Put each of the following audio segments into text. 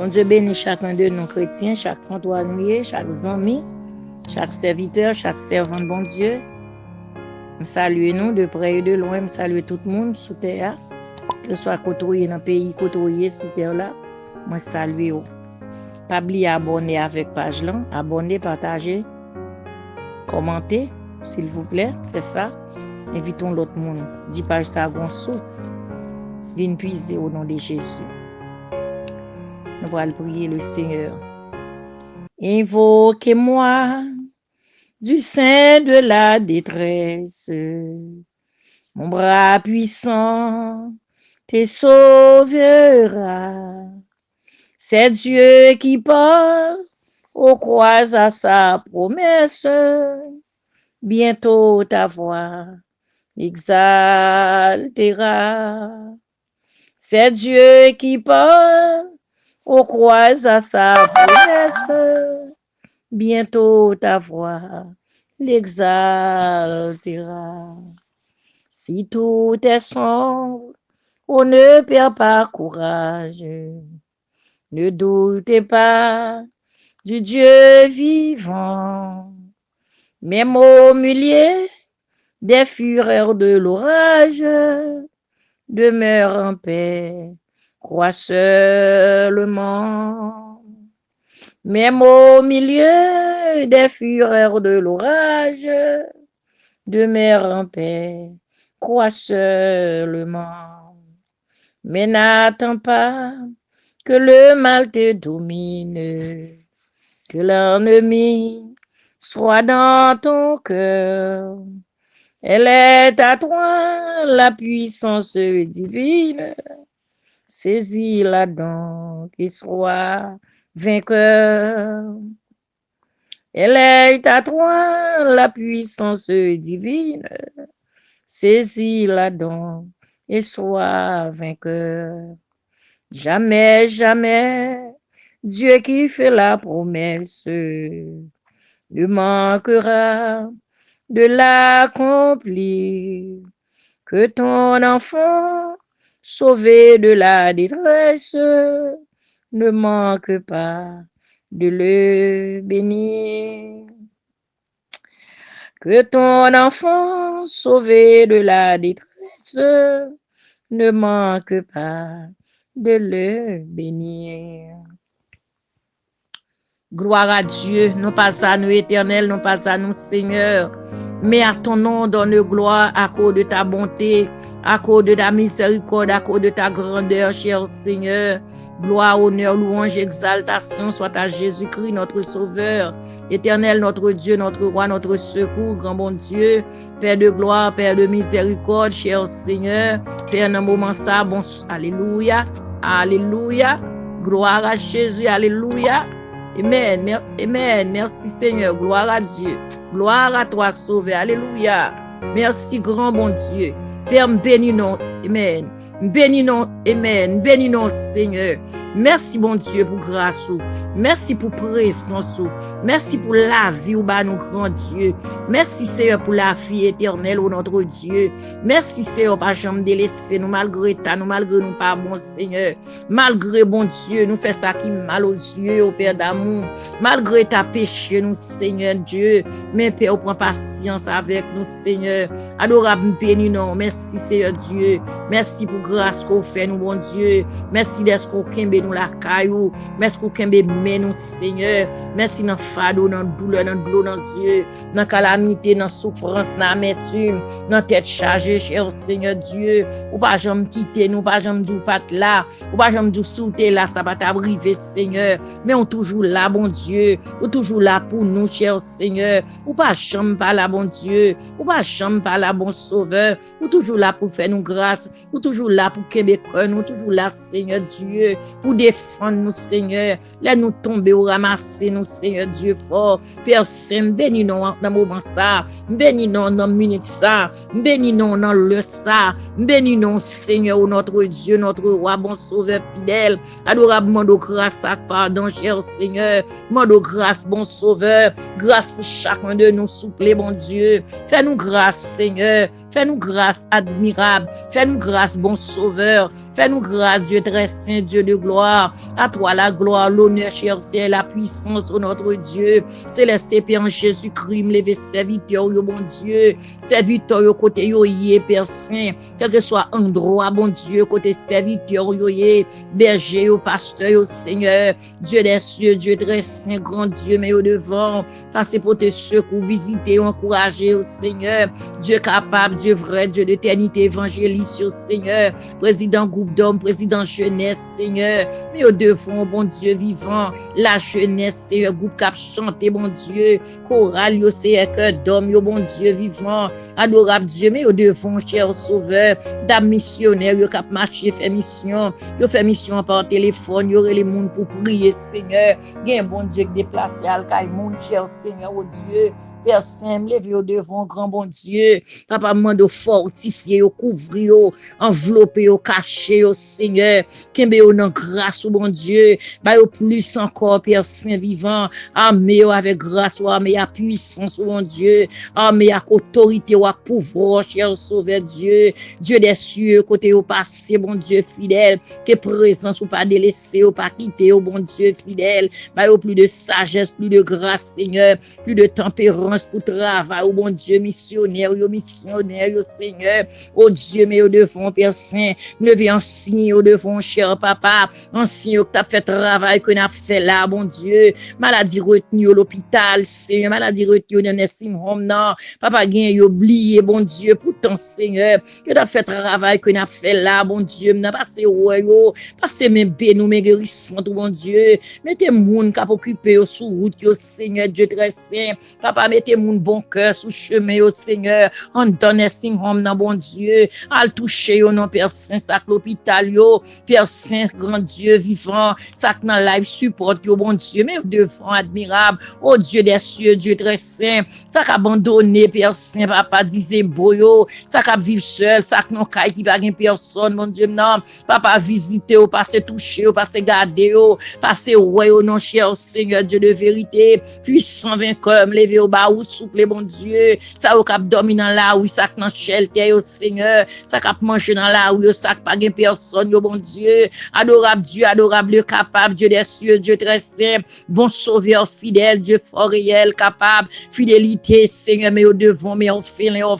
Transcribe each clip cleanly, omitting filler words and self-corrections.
Bon Dieu bénit chacun de nous chrétiens, chaque cantoigneux, chaque ami, chaque serviteur, chaque servant de bon Dieu. Je salue nous de près et de loin, je salue tout le monde sous terre, que ce soit côtoyé dans le pays, côtoyé sous terre là. Moi salue vous. Pas oublier abonner avec page là, abonner, partager, commenter, s'il vous plaît, faites ça. Invitons l'autre monde. Dis page ça gon source. Viens puiser au nom de Jésus. Nous allons prier le Seigneur. Invoquez-moi du sein de la détresse. Mon bras puissant te sauvera. C'est Dieu qui part aux croix à sa promesse. Bientôt ta voix exaltera. C'est Dieu qui part aux croix à sa promesse. Bientôt ta voix l'exaltera. Si tout est sombre, on ne perd pas courage. Ne doutez pas du Dieu vivant. Même au milieu des fureurs de l'orage, demeure en paix, crois seulement. Même au milieu des fureurs de l'orage, demeure en paix, crois seulement. Mais n'attends pas que le mal te domine, que l'ennemi soit dans ton cœur. Elle est à toi la puissance divine. Saisis-la donc et sois vainqueur. Elle est à toi la puissance divine. Saisis-la donc et sois vainqueur. Jamais, jamais, Dieu qui fait la promesse ne manquera de l'accomplir. Que ton enfant, sauvé de la détresse, ne manque pas de le bénir. Que ton enfant, sauvé de la détresse, ne manque pas de le bénir. Gloire à Dieu, non pas à nous éternel, non pas à nous Seigneur, mais à ton nom donne gloire à cause de ta bonté, à cause de ta miséricorde, à cause de ta grandeur, cher Seigneur. Gloire, honneur, louange, exaltation soit à Jésus-Christ, notre Sauveur, éternel, notre Dieu, notre Roi, notre secours, grand bon Dieu, Père de gloire, Père de miséricorde, cher Seigneur, Père dans moment ça, bon, alléluia, alléluia, gloire à Jésus, alléluia. Amen, amen, merci Seigneur, gloire à Dieu, gloire à toi Sauveur, alléluia, merci grand bon Dieu, Père bénis nous, amen, bénis nous, amen, bénis nous Seigneur, merci bon Dieu pour grâce, merci pour présence, merci pour la vie ou bas nous grand Dieu, merci Seigneur pour la vie éternelle au notre Dieu, merci Seigneur pas jamais délaisser nous malgré nous pas bon Seigneur, malgré bon Dieu nous fait ça qui mal aux yeux au Père d'amour, malgré ta péché nous Seigneur Dieu, mais Père prend patience avec nous Seigneur, adorable béni non, merci Seigneur Dieu, merci pour grâce qu'on fait nous bon Dieu, merci d'être qu'on kembe nous la caillou, merci qu'on kembe nous Seigneur, merci dans fardeau, dans douleur, dans douleur dans Dieu, dans calamité, dans souffrance, dans amertume, dans tête chargée, cher Seigneur Dieu, ou pas jamais quitter nous, pas jamais du pas là, ou pas jamais du sauter là, ça va t'arriver Seigneur, mais on toujours là bon Dieu, ou toujours là pour nous cher Seigneur, ou pas jamais pas là bon Dieu, ou pas jamais pas là bon Sauveur, ou toujours là pour faire nous grâce, ou toujours là pour Québécois, nous toujours là Seigneur Dieu, pour défendre nous Seigneur, là nous tomber ou ramasser nous Seigneur Dieu fort, Père Saint, bénis nous dans le moment ça, bénis nous dans le minute ça, bénis nous dans le ça, bénis nous Seigneur notre Dieu, notre Roi, bon Sauveur fidèle, adorablement de grâce à pardon, cher Seigneur, de grâce, bon Sauveur, grâce pour chacun de nous, souple, bon Dieu, fais-nous grâce Seigneur, fais-nous grâce admirable, fais-nous Fais-nous grâce, bon Sauveur. Fais-nous grâce, Dieu très saint, Dieu de gloire. À toi la gloire, l'honneur, cher Seigneur, la puissance, ô notre Dieu. Céleste Père en Jésus-Christ, levé serviteur, yo bon Dieu. Serviteur, yo côté yo yé, Père Saint. Quel que soit endroit, bon Dieu, côté serviteur, yo yé. Berger, yo pasteur, yo Seigneur. Dieu des cieux, Dieu très saint, grand Dieu, mais au devant. Passez pour te secourir, visiter, encourager, au Seigneur. Dieu capable, Dieu vrai, Dieu d'éternité, évangéliste, au Seigneur. Président groupe d'hommes, président jeunesse, Seigneur. Mais au devant, bon Dieu vivant, la jeunesse, Seigneur, groupe cap chanter, bon Dieu. Chorale, yo, Seigneur, cœur d'homme, yo, bon Dieu vivant. Adorable Dieu, mais au devant, cher Sauveur. Dame missionnaire, yo, cap marcher, fait mission. Yo, fait mission par téléphone, yo, les monde pour prier, Seigneur. Gen bon Dieu qui déplace al kay moun, cher Seigneur, oh Dieu. Père Saint, lève au devant, grand bon Dieu. Papa, mande fortifier, couvrir, envelopper, cacher, Seigneur. Kembe au nan grâce, bon Dieu. Ba au plus encore, Père Saint vivant. Armé avec grâce, armé à puissance, bon Dieu. Armé à autorité, à pouvoir, cher Sauveur Dieu. Dieu des cieux, côté au passé, bon Dieu fidèle. Que présence ou pas délaissé, ou pas quitté, bon Dieu fidèle. Ba au plus de sagesse, plus de grâce, Seigneur. Plus de tempérance pour travail, oh bon Dieu, missionnaire, oh Seigneur, oh Dieu, mais au devant, Père Saint, levez en signe, au devant, cher papa, en signe que tu as fait travail, que tu as fait là, bon Dieu, maladie retenue à l'hôpital, Seigneur, maladie retenue dans les nursing home, non, papa, gagne, oublié, bon Dieu, pourtant, Seigneur, que tu as fait travail, que tu as fait là, bon Dieu, n'a passé, ouais, passé même bénou, mais guérissant, bon Dieu, mettez moun qui a occupé sous route, Seigneur, Dieu très saint, papa, mettez mon bon cœur sous chemin au Seigneur en donne sing home nan bon Dieu al toucher yo non Père Saint sac l'hôpital yo Père Saint grand Dieu vivant sac nan live support yo bon Dieu mais devant admirable oh Dieu des cieux Dieu très saint sac abandonné Père Saint papa disait boyo sac vivre seul sac non kay qui pas gen personne mon Dieu non papa visiter ou passer toucher ou passer garder ou passer ouais au non cher Seigneur Dieu de vérité puissant vainqueur lever au bas ou souple bon Dieu ça au cap dormir dans là où ça dans shelter au Seigneur ça cap manger dans là où ça pas gain personne yo bon Dieu adorable Dieu capable Dieu des cieux Dieu très saint bon sauveur fidèle Dieu fort réel capable fidélité Seigneur mais au devant mais orphelin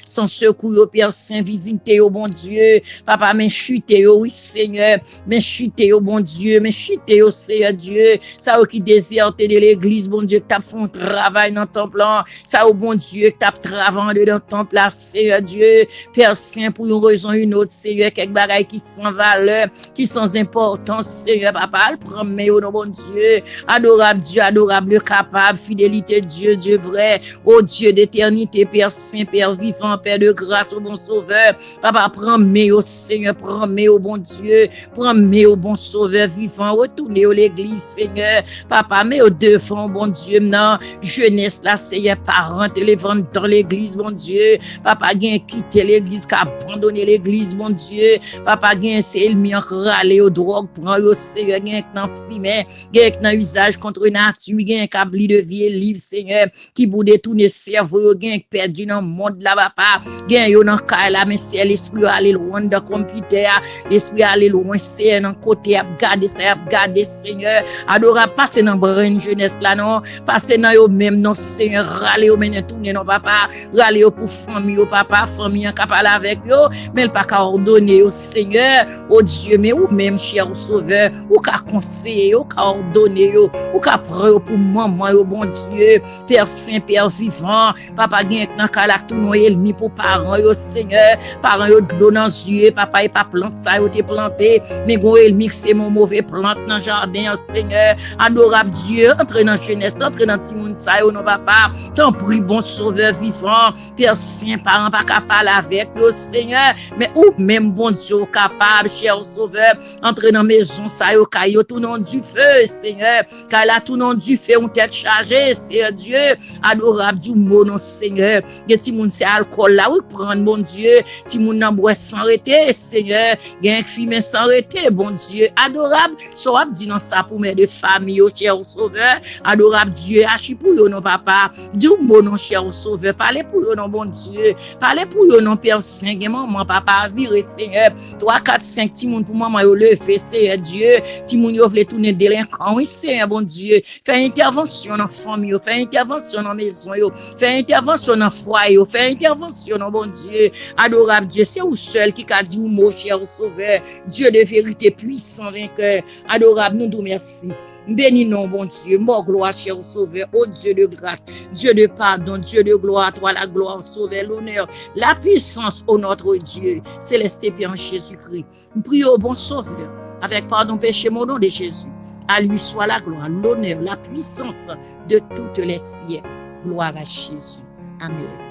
sans secours Père Saint visiter au bon Dieu papa mais chuter oui Seigneur mais chuter au bon Dieu mais chuter au Seigneur Dieu ça qui déserte de l'église bon Dieu qui t'a fait travail dans ton plan, ça au bon Dieu que t'as travaillé dans ton place, Seigneur Dieu, Père Saint, pour une raison ou une autre, Seigneur, quelques bagailles qui sans valeur, qui sans importance, Seigneur, papa, prends mes au nom bon Dieu, adorable, capable, fidélité, Dieu vrai, oh Dieu d'éternité, Père Saint, Père vivant, Père de grâce, au bon Sauveur, papa, prends mes au Seigneur, prends mes au bon Dieu, prends mes au bon Sauveur vivant, retournez au l'église, Seigneur, papa, mais au devant, bon Dieu, non, jeunesse là Seigneur parents les vendre dans l'église bon Dieu papa gain quitter l'église qu'a abandonné l'église bon Dieu papa gain c'est ennemi râler aux drogues prend au Seigneur gain dans fumée gain dans usage contre nature gain câble de vie livre Seigneur qui pour détourner cerveau gain perdu dans monde là papa gain yo dans caille là mais c'est l'esprit aller loin dans computer l'esprit aller loin c'est dans côté a garder ça a garder Seigneur adorable passer dans brain jeunesse là non passer dans yo même non Seigneur râler au mener tourner non papa râler pour famille au papa famille capable avec yo mais il pas qu'à ordonner au Seigneur au Dieu mais ou même cher sauveur ou qu'à conseiller ou qu'à ordonner yo ou qu'à prendre pour maman au bon Dieu Père Saint Père vivant papa gagne dans cala tout non ennemi pour parents yo Seigneur parents yo de l'eau dans yeux papa et pas plante ça yo te planté mais gon ennemi c'est mon mauvais plante dans jardin Seigneur adorable Dieu entre dans jeunesse entre dans ti moun sa yo non papa t'en prie bon sauveur vivant Père Saint parent pas capable avec yo Seigneur mais ou même bon Dieu capable cher sauveur entrer dans maison ça yo caillou tout nom du feu Seigneur car là tout nom du feu on tête chargée c'est Dieu adorable du mot non Seigneur gen ti moun c'est alcool là ou prendre bon Dieu ti moun nan boire sans arrêter Seigneur gen fumer sans arrêter bon Dieu adorable so ap di non ça pour mes de famille cher sauveur adorable Dieu achi pour yo non papa du mot non cher sauveur parler pour yo non bon Dieu parler pour yo non Père Saint gen maman, papa viré, Seigneur. 3, 4, 5 ti moun pour maman yo levé, Seigneur Dieu. Ti moun yo vle tourner délinquant, oui, Seigneur, bon Dieu. Fais intervention dans famille yo, fais intervention dans maison yo, fais intervention dans foyer yo, fais intervention dans bon Dieu. Adorable Dieu, c'est vous seul qui a dit mot, cher sauveur, Dieu de vérité puissant vainqueur. Adorable, nous merci. Bénis nous, bon Dieu, mort gloire, cher sauveur, oh Dieu de grâce, Dieu de pardon, Dieu de gloire, toi la gloire, sauveur, l'honneur, la puissance, au notre Dieu, céleste et en Jésus-Christ. Nous prions au bon sauveur, avec pardon péché, mon nom de Jésus. À lui soit la gloire, l'honneur, la puissance de toutes les siècles. Gloire à Jésus. Amen.